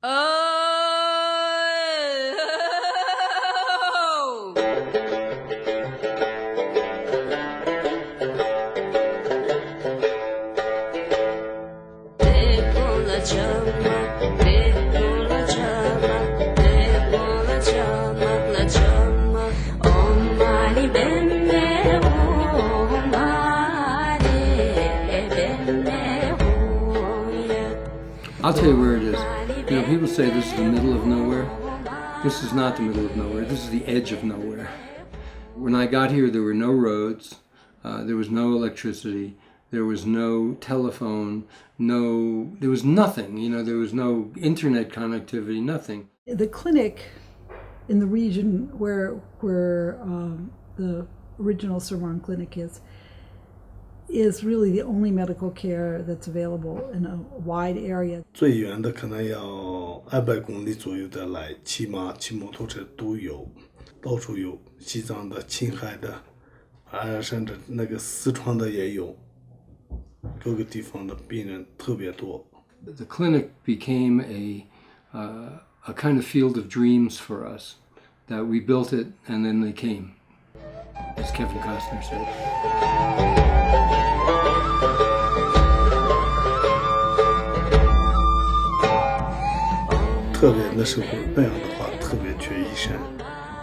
I'll tell you where it is. You know, people say this is the middle of nowhere. This is not the middle of nowhere. This is the edge of nowhere. When I got here, there were no roads. There was no electricity. There was no telephone. There was nothing. You know, there was no internet connectivity, nothing. The clinic in the region where the original Surmang clinic is really the only medical care that's available in a wide area. 最远的可能要200公里左右的来，骑马、骑摩托车都有，到处有，西藏的、青海的，甚至那个四川的也有，各个地方的病人特别多。The clinic became a kind of field of dreams for us. That we built it and then they came, as Kevin Costner said. 特别那时候那样的话，特别缺医生。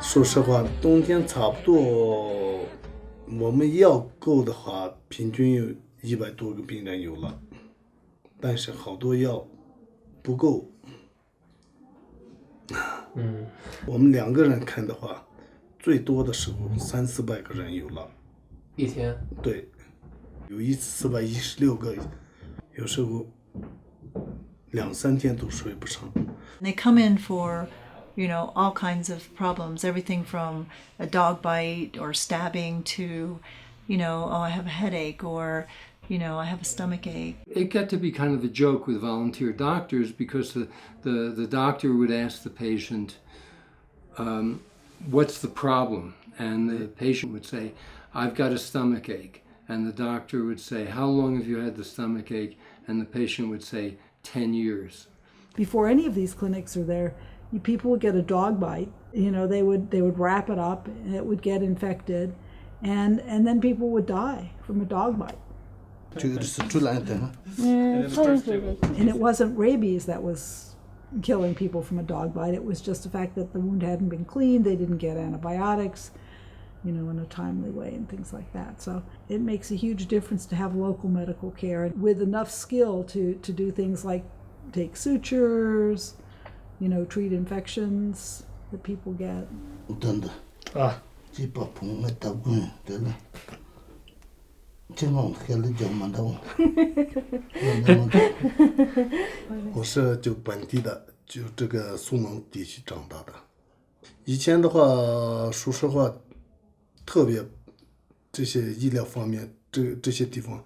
说实话，冬天差不多，我们药够的话，平均有100多个病人有了，但是好多药不够。我们2个人看的话，最多的时候300-400个人有了。一天？对，有一次416个，有时候2-3天都睡不上。They come in for, all kinds of problems, everything from a dog bite or stabbing to, I have a headache or, I have a stomach ache. It got to be kind of a joke with volunteer doctors because the doctor would ask the patient, what's the problem? And the patient would say, I've got a stomach ache. And the doctor would say, how long have you had the stomach ache? And the patient would say, 10 years. Before any of these clinics are there, people would get a dog bite. They would wrap it up and it would get infected, and then people would die from a dog bite. And it wasn't rabies that was killing people from a dog bite. It was just the fact that the wound hadn't been cleaned. They didn't get antibiotics, in a timely way and things like that. So it makes a huge difference to have local medical care with enough skill to do things like take sutures, treat infections that people get. 我是就本地的，就这个苏蒙地区长大的。以前的话，说实话，特别这些医疗方面，这些地方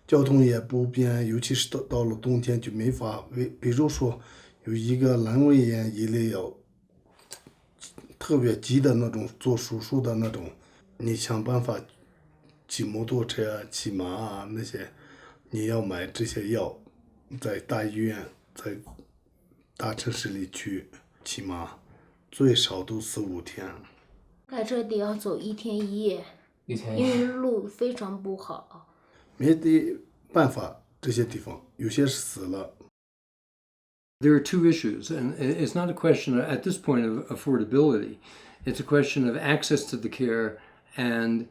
交通也不便，尤其是到了冬天就没法。比如说有一个阑尾炎一类要特别急的那种做手术的那种，你想办法骑摩托车啊、骑马啊那些，你要买这些药，在大医院、在大城市里去骑马，最少都4-5天。开车得要走1天1夜，因为路非常不好。没得办法，这些地方有些死了。There are two issues, and it's not a question at this point of affordability. It's a question of access to the care and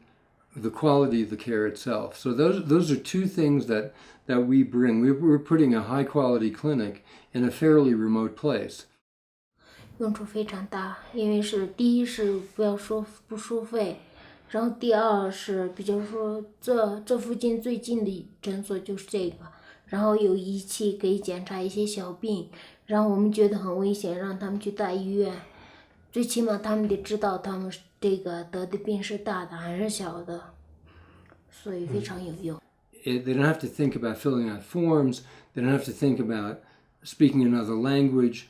the quality of the care itself. So those are two things that we bring. We're putting a high quality clinic in a fairly remote place. 用处非常大，因为第一是不收费，然后第二是比如说这附近最近的诊所就是这个，然后有仪器可以检查一些小病，然后我们觉得很危险，让他们去大医院，最起码他们得知道他们这个得的病是大的还是小的，所以非常有用。They don't have to think about filling out forms. They don't have to think about speaking another language.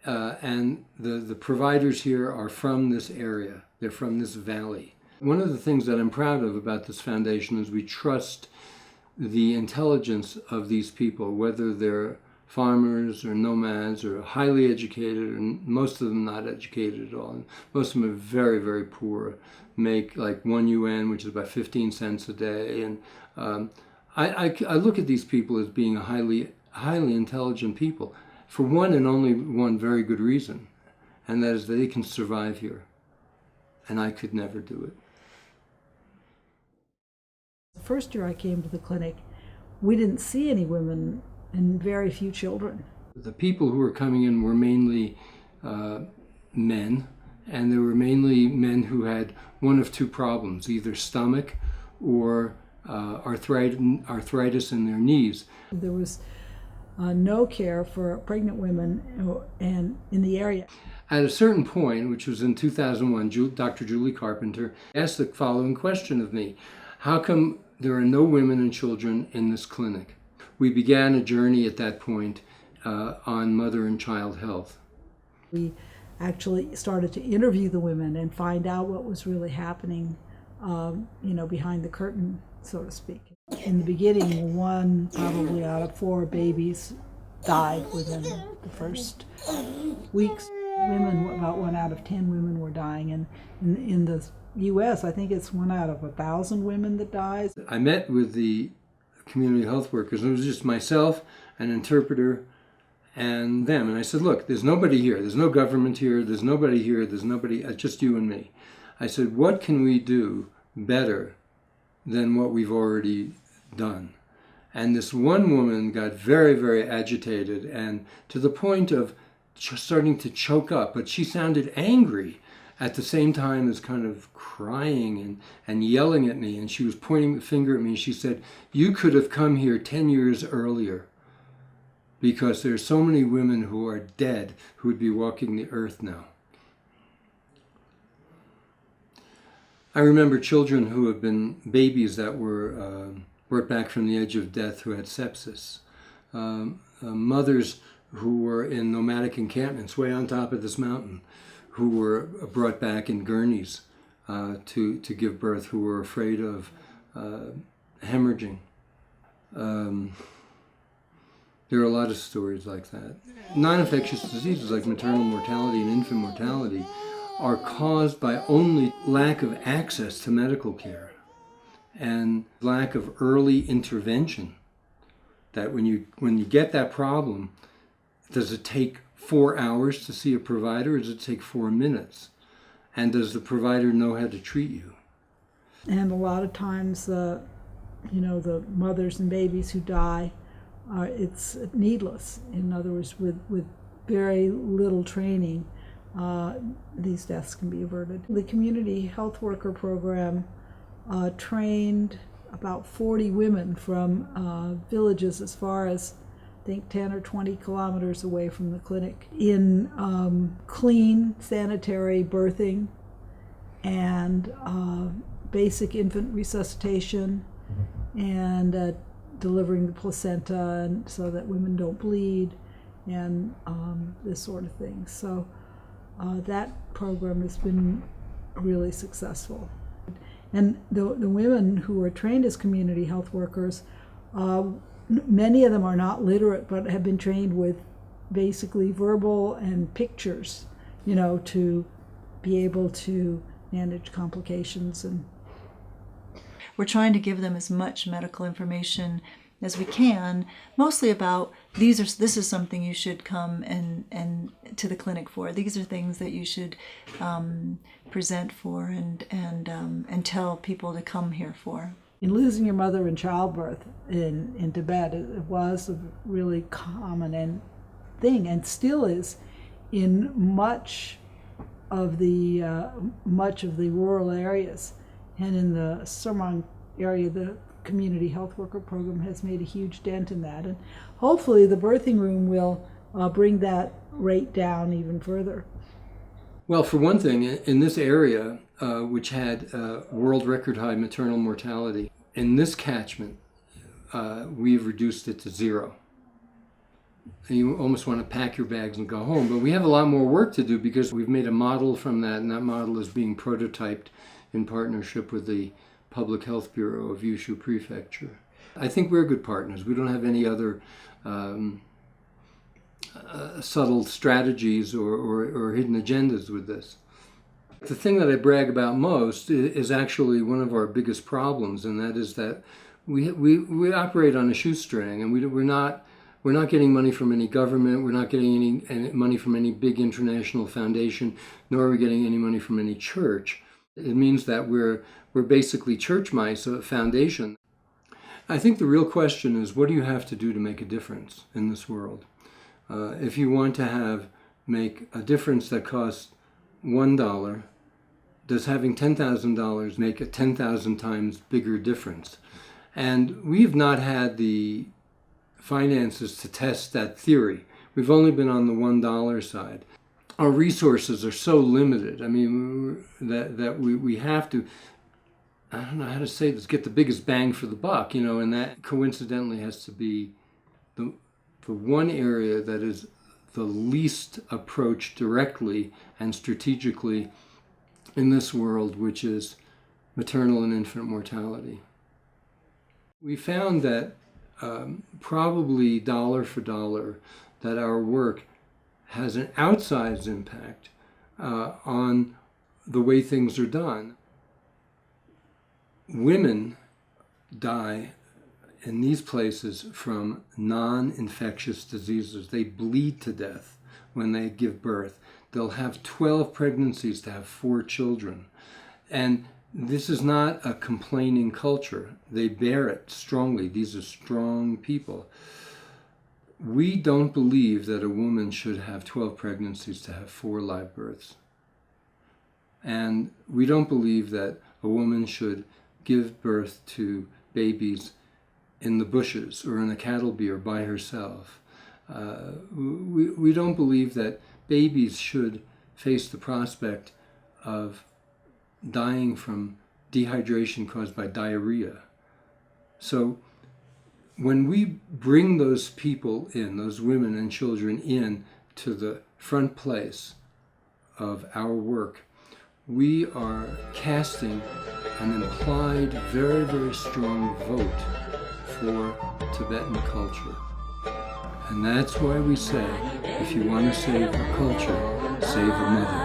And the providers here are from this area. They're from this valley. One of the things that I'm proud of about this foundation is we trust the intelligence of these people, whether they're farmers or nomads or highly educated, and most of them not educated at all. And most of them are very, very poor, make like 1 UN, which is about 15 cents a day. And I look at these people as being a highly intelligent people for one and only one very good reason, and that is that they can survive here. And I could never do it. The first year I came to the clinic, we didn't see any women and very few children. The people who were coming in were mainly men, and they were mainly men who had one of two problems, either stomach or arthritis in their knees. There was no care for pregnant women and in the area. At a certain point, which was in 2001, Dr. Julie Carpenter asked the following question of me: how come there are no women and children in this clinic? We began a journey at that point on mother and child health. We actually started to interview the women and find out what was really happening, behind the curtain, so to speak. In the beginning, one probably out of 4 babies died within the first weeks. Women, about 1 out of 10 women were dying, and in the U.S., I think it's 1 out of 1,000 women that dies. I met with the community health workers. It was just myself, an interpreter, and them. And I said, look, there's nobody here. There's no government here. There's nobody here. There's nobody, just you and me. I said, what can we do better than what we've already done? And this one woman got very, very agitated, and to the point of starting to choke up, but she sounded angry at the same time as kind of crying and yelling at me, and she was pointing the finger at me, and she said, you could have come here 10 years earlier, because there's so many women who are dead who would be walking the earth now. I remember children who have been babies that were brought back from the edge of death who had sepsis. Mothers who were in nomadic encampments way on top of this mountain, who were brought back in gurneys to give birth, who were afraid of hemorrhaging. There are a lot of stories like that. Non-infectious diseases like maternal mortality and infant mortality are caused by only lack of access to medical care and lack of early intervention. That when you get that problem, does it take 4 hours to see a provider, or does it take 4 minutes? And does the provider know how to treat you? And a lot of times, the mothers and babies who die, it's needless. In other words, with very little training, these deaths can be averted. The community health worker program trained about 40 women from villages as far as, I think, 10 or 20 kilometers away from the clinic in clean, sanitary birthing and basic infant resuscitation and delivering the placenta and so that women don't bleed and this sort of thing. So that program has been really successful. And the women who are trained as community health workers, many of them are not literate, but have been trained with basically verbal and pictures, to be able to manage complications. And we're trying to give them as much medical information as we can, mostly about this is something you should come and to the clinic for. These are things that you should present for and tell people to come here for. In losing your mother in childbirth in Tibet, it was a really common thing, and still is in much of the rural areas. And in the Surmang area, the community health worker program has made a huge dent in that. And hopefully the birthing room will bring that rate down even further. Well, for one thing, in this area, which had world record high maternal mortality, in this catchment, we've reduced it to 0. And you almost want to pack your bags and go home. But we have a lot more work to do because we've made a model from that, and that model is being prototyped in partnership with the Public Health Bureau of Yushu Prefecture. I think we're good partners. We don't have any other subtle strategies or hidden agendas with this. The thing that I brag about most is actually one of our biggest problems, and that is that we operate on a shoestring, and we're not getting money from any government, we're not getting any money from any big international foundation, nor are we getting any money from any church. It means that we're basically church mice, a foundation. I think the real question is, what do you have to do to make a difference in this world? If you want to make a difference that costs $1, does having $10,000 make a 10,000 times bigger difference? And we've not had the finances to test that theory. We've only been on the $1 side. Our resources are so limited. I mean, that we have to, I don't know how to say this, get the biggest bang for the buck, and that coincidentally has to be the one area that is the least approached directly and strategically in this world, which is maternal and infant mortality. We found that probably dollar for dollar that our work has an outsized impact on the way things are done. Women die in these places from non-infectious diseases. They bleed to death when they give birth. They'll have 12 pregnancies to have 4 children. And this is not a complaining culture. They bear it strongly. These are strong people. We don't believe that a woman should have 12 pregnancies to have 4 live births. And we don't believe that a woman should give birth to babies in the bushes or in a cattle byre by herself. We don't believe that babies should face the prospect of dying from dehydration caused by diarrhea. So when we bring those people in, those women and children in to the front place of our work, we are casting an implied, very, very strong vote for Tibetan culture. And that's why we say, if you want to save a culture, save a mother.